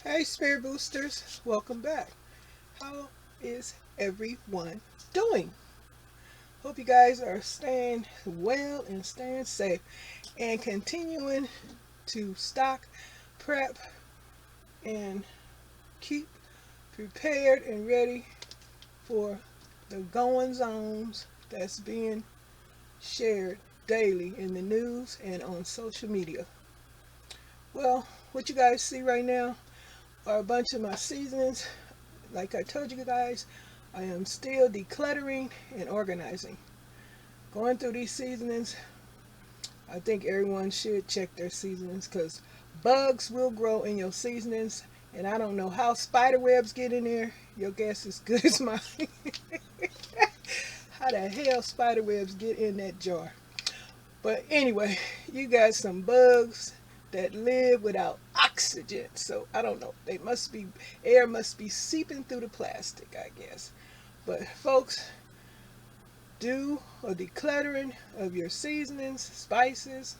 Hey, Spirit Boosters, welcome back. How is everyone doing? Hope you guys are staying well and staying safe and continuing to stock, prep, and keep prepared and ready for the goings ons that's being shared daily in the news and on social media. Well, what you guys see right now are a bunch of my seasonings. Like I told you guys, I am still decluttering and organizing. Going through these seasonings, I think everyone should check their seasonings because bugs will grow in your seasonings, and I don't know how spider webs get in there. Your guess is good as mine. How the hell spider webs get in that jar? But anyway, you got some bugs that live without oxygen. So I don't know. They must be air must be seeping through the plastic, I guess. But folks, do a decluttering of your seasonings, spices,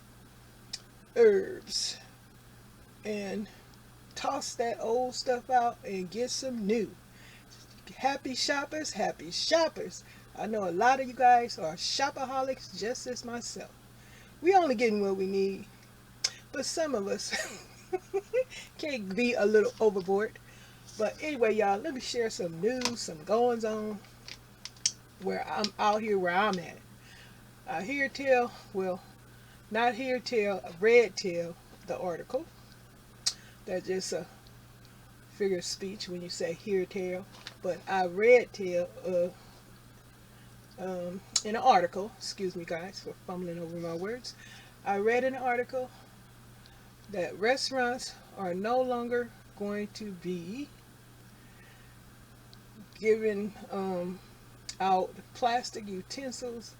herbs, and toss that old stuff out and get some new. Happy shoppers, happy shoppers. I know a lot of you guys are shopaholics just as myself. We only getting what we need, but some of us can be a little overboard. But anyway, y'all, let me share some news, some goings on where I'm out here where I'm at. Here tell, well, not here tell, read tell the article. That's just a figure of speech when you say here tell. But I read tell in an article, excuse me guys for fumbling over my words. I read in an article that restaurants are no longer going to be giving out plastic utensils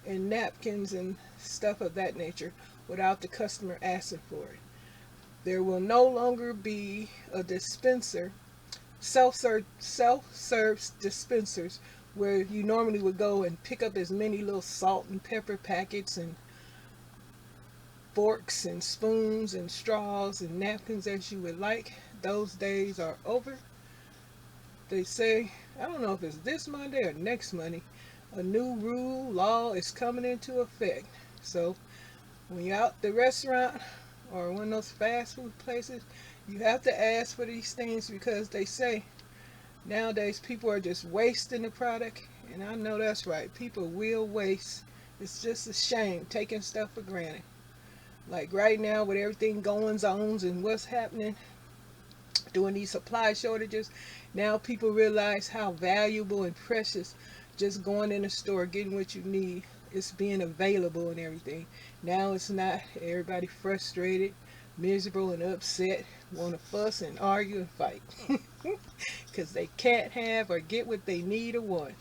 and napkins and stuff of that nature without the customer asking for it. There will no longer be a dispenser, self-serve dispensers where you normally would go and pick up as many little salt and pepper packets and forks and spoons and straws and napkins as you would like. Those days are over. They say, I don't know if it's this Monday or next Monday, a new rule, law is coming into effect. So when you're out the restaurant or one of those fast food places, you have to ask for these things because they say nowadays people are just wasting the product. And I know that's right. People will waste. It's just a shame taking stuff for granted. Like right now with everything going on and what's happening during these supply shortages, now people realize how valuable and precious just going in the store, getting what you need, it's being available and everything. Now it's not everybody frustrated, miserable and upset, want to fuss and argue and fight because they can't have or get what they need or want.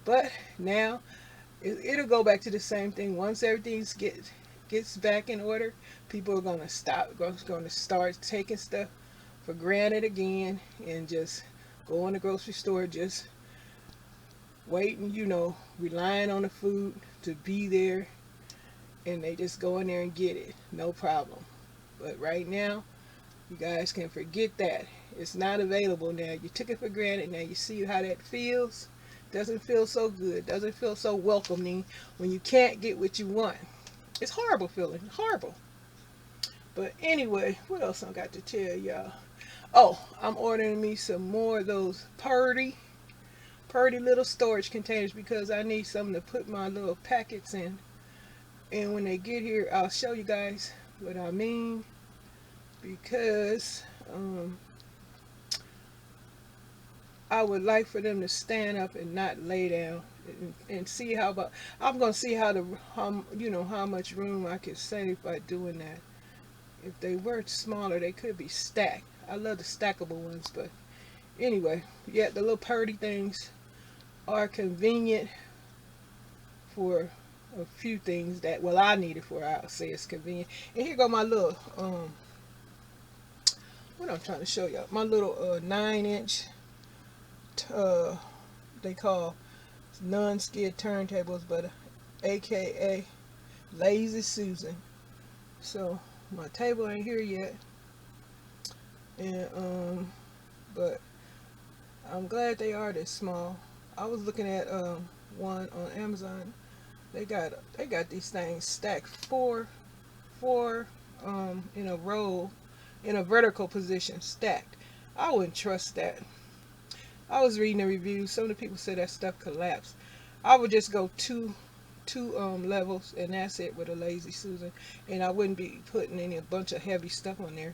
But now it'll go back to the same thing. Once everything gets back in order, people are going to start taking stuff for granted again and just go in the grocery store, just waiting, relying on the food to be there, and they just go in there and get it, no problem. But right now, you guys can forget that. It's not available now. You took it for granted. Now you see how that feels. Doesn't feel so good. Doesn't feel so welcoming when you can't get what you want. It's horrible feeling. Horrible. But anyway, what else I got to tell y'all? Oh, I'm ordering me some more of those purdy little storage containers because I need something to put my little packets in. And when they get here, I'll show you guys what I mean because I would like for them to stand up and not lay down and see how about I'm gonna see how much room I could save by doing that. If they were smaller, they could be stacked. I love the stackable ones, but anyway, yeah, the little purdy things are convenient for a few things that I need it for. I'll say it's convenient. And here go my little what I'm trying to show y'all. My little 9-inch uh they call non-skid turntables, but aka Lazy Susan. So my table ain't here yet, And but I'm glad they are this small. I was looking at one on Amazon. They got these things stacked four in a row in a vertical position stacked. I wouldn't trust that. I was reading the reviews. Some of the people said that stuff collapsed. I would just go two levels and that's it with a Lazy Susan, and I wouldn't be putting any a bunch of heavy stuff on there.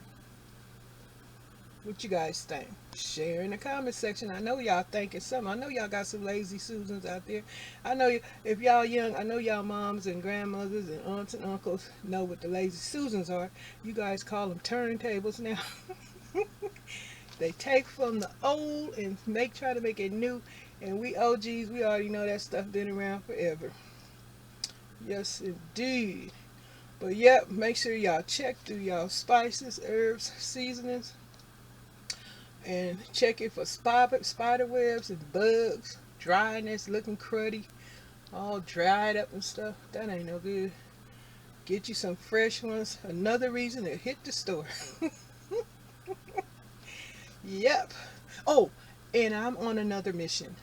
What you guys think? Share in the comment section. I know y'all thinking something. I know y'all got some Lazy Susans out there. I know if y'all young, I know y'all moms and grandmothers and aunts and uncles know what the Lazy Susans are. You guys call them turntables now. They take from the old and try to make it new. And we OGs, we already know that stuff been around forever. Yes, indeed. But yep, make sure y'all check through y'all spices, herbs, seasonings, and check it for spider webs and bugs, dryness, looking cruddy, all dried up and stuff. That ain't no good. Get you some fresh ones. Another reason to hit the store. Yep. Oh, and I'm on another mission.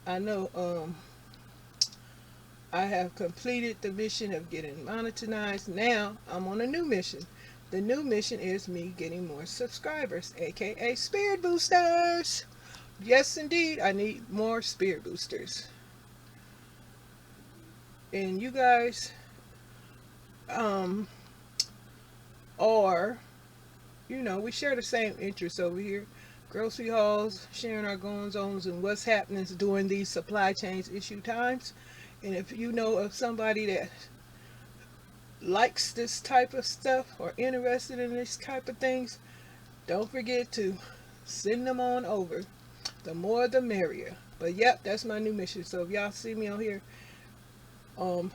I know I have completed the mission of getting monetized. Now I'm on a new mission. The new mission is me getting more subscribers, aka spirit boosters. Yes, indeed, I need more spirit boosters. And you guys are, we share the same interests over here. Grocery hauls, sharing our goings-ons and what's happening during these supply chains issue times. And if you know of somebody that likes this type of stuff or interested in this type of things, don't forget to send them on over. The more the merrier. But yep, that's my new mission. So if y'all see me on here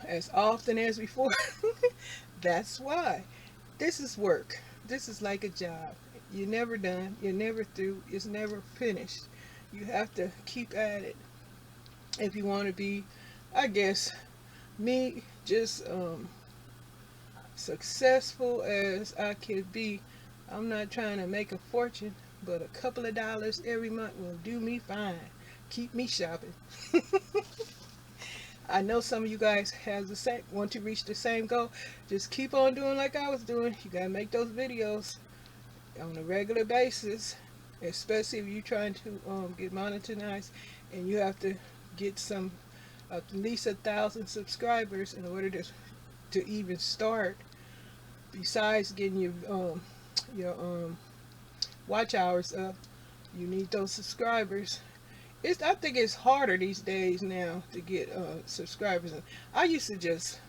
as often as before, that's why. This is work. This is like a job. You're never done. You're never through. It's never finished. You have to keep at it if you want to be, I guess, me just successful as I could be. I'm not trying to make a fortune, but a couple of dollars every month will do me fine. Keep me shopping. I know some of you guys want to reach the same goal. Just keep on doing like I was doing. You gotta make those videos on a regular basis, especially if you're trying to get monetized, and you have to get at least 1,000 subscribers in order to even start. Besides getting your watch hours up, you need those subscribers. I think it's harder these days now to get subscribers. I used to just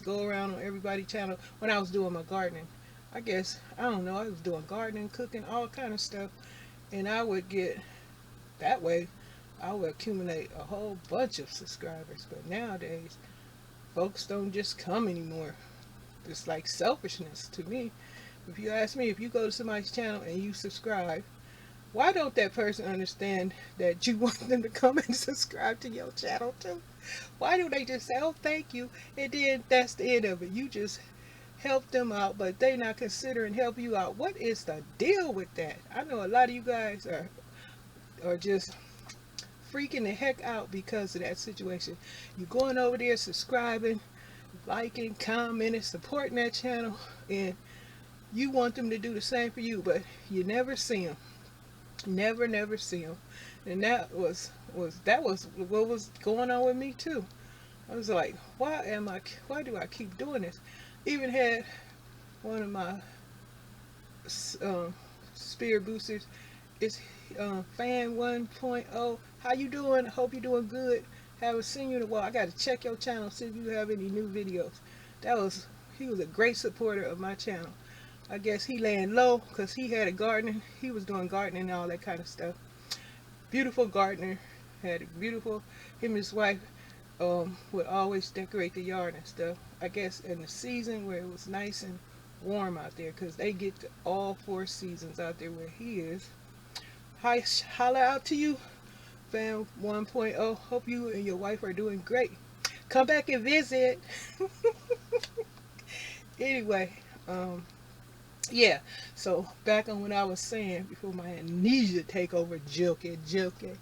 go around on everybody's channel when I was doing my gardening. I guess, I don't know, I was doing gardening, cooking, all kind of stuff, and I would get that way. I would accumulate a whole bunch of subscribers. But nowadays, folks don't just come anymore. It's like selfishness to me. If you ask me, if you go to somebody's channel and you subscribe, why don't that person understand that you want them to come and subscribe to your channel too? Why do they just say, oh, thank you, and then that's the end of it? You just help them out, but they not considering help you out. What is the deal with that? I know a lot of you guys are just freaking the heck out because of that situation. You going over there subscribing, liking, commenting, supporting that channel, and you want them to do the same for you, but you never see them. Never see them. And that was what was going on with me too. I was like, why do I keep doing this? Even had one of my spirit boosters, it's fan 1.0. How you doing? Hope you're doing good. Haven't seen you in a while. I got to check your channel, see if you have any new videos. He was a great supporter of my channel. I guess he laying low because he had a gardening. He was doing gardening and all that kind of stuff. Beautiful gardener. Had a beautiful, him and his wife would always decorate the yard and stuff. I guess in the season where it was nice and warm out there, because they get to all 4 seasons out there where he is. Holla out to you, fam 1.0. Hope you and your wife are doing great. Come back and visit. Anyway, Yeah, so back on what I was saying before my amnesia take over, joking.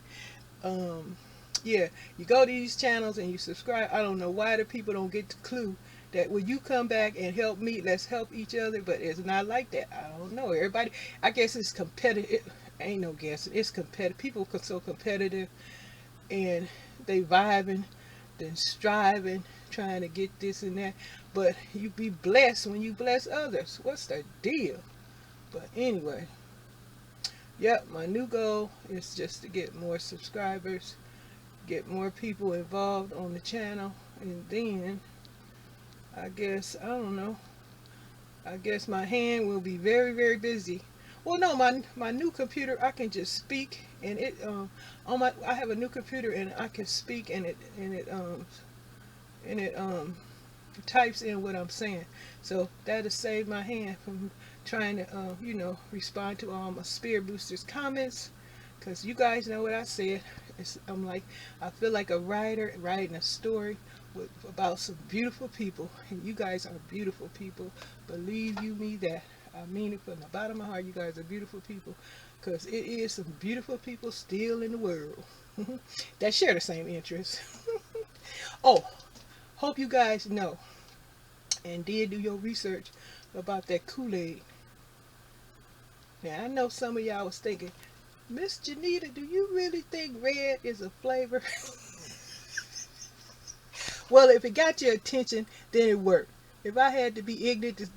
Um, yeah, you go to these channels and you subscribe. I don't know why the people don't get the clue that when you come back and help me, let's help each other. But it's not like that. I don't know. Everybody, I guess it's competitive. Ain't no guessing. It's competitive. People are so competitive and they vibing, then striving, trying to get this and that. But you be blessed when you bless others. What's the deal? But anyway, yep, my new goal is just to get more subscribers, get more people involved on the channel, and then I guess, I don't know, I guess my hand will be very, very busy. Well, no, my new computer, I can just speak, and it on my, I have a new computer and I can speak, and it types in what I'm saying. So that'll save my hand from trying to respond to all my Spirit Boosters comments, because you guys know what I said. I'm like, I feel like a writer writing a story about some beautiful people, and you guys are beautiful people. Believe you me that. I mean it from the bottom of my heart. You guys are beautiful people, because it is some beautiful people still in the world that share the same interests. Oh, hope you guys know and did do your research about that Kool-Aid. Now, I know some of y'all was thinking, Miss Janita, do you really think red is a flavor? Well, if it got your attention, then it worked. If I had to be ignorant to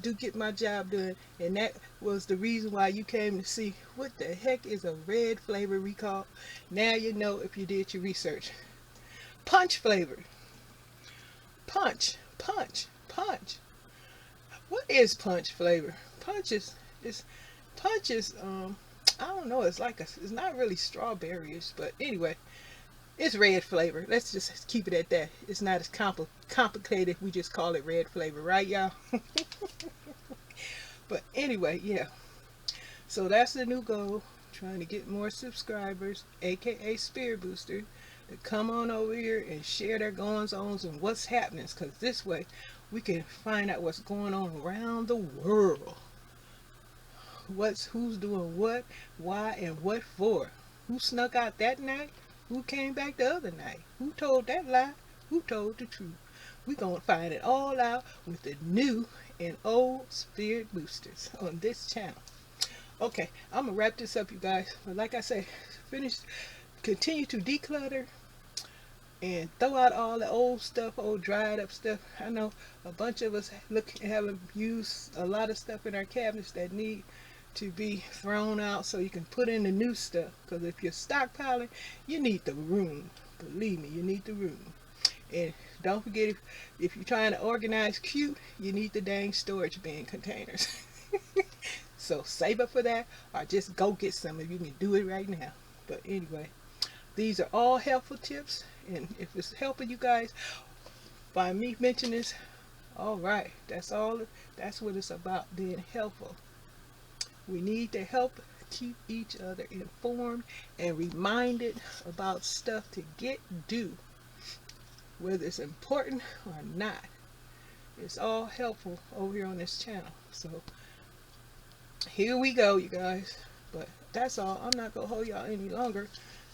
do get my job done, and that was the reason why you came to see what the heck is a red flavor recall, now you know if you did your research. Punch flavor. Punch. What is punch flavor? Punch is I don't know, it's like it's not really strawberries, but anyway, it's red flavor. Let's just keep it at that. It's not as complicated. We just call it red flavor, right, y'all? But anyway, yeah. So that's the new goal. Trying to get more subscribers, aka Spirit Booster, to come on over here and share their goings-ons and what's happening. Because this way, we can find out what's going on around the world. Who's doing what, why, and what for. Who snuck out that night? Who came back the other night? Who told that lie? Who told the truth? We're going to find it all out with the new and old Spirit Boosters on this channel. Okay, I'm going to wrap this up, you guys. But like I say, continue to declutter and throw out all the old stuff, old dried up stuff. I know a bunch of us haven't used a lot of stuff in our cabinets that need to be thrown out so you can put in the new stuff. Because if you're stockpiling, you need the room. Believe me, you need the room. And don't forget, if you're trying to organize cute, you need the dang storage bin containers. So save up for that, or just go get some if you can do it right now. But anyway, these are all helpful tips, and if it's helping you guys by me mentioning this, all right, that's all. That's what it's about, being helpful. We need to help keep each other informed and reminded about stuff to get due, whether it's important or not. It's all helpful over here on this channel. So here we go, you guys. But that's all. I'm not gonna hold y'all any longer.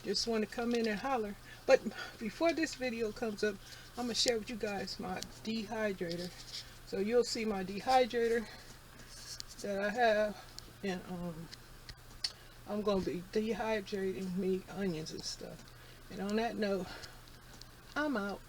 Just want to come in and holler. But before this video comes up, I'm gonna share with you guys my dehydrator. So you'll see my dehydrator that I have, and I'm gonna be dehydrating me onions and stuff. And on that note, I'm out.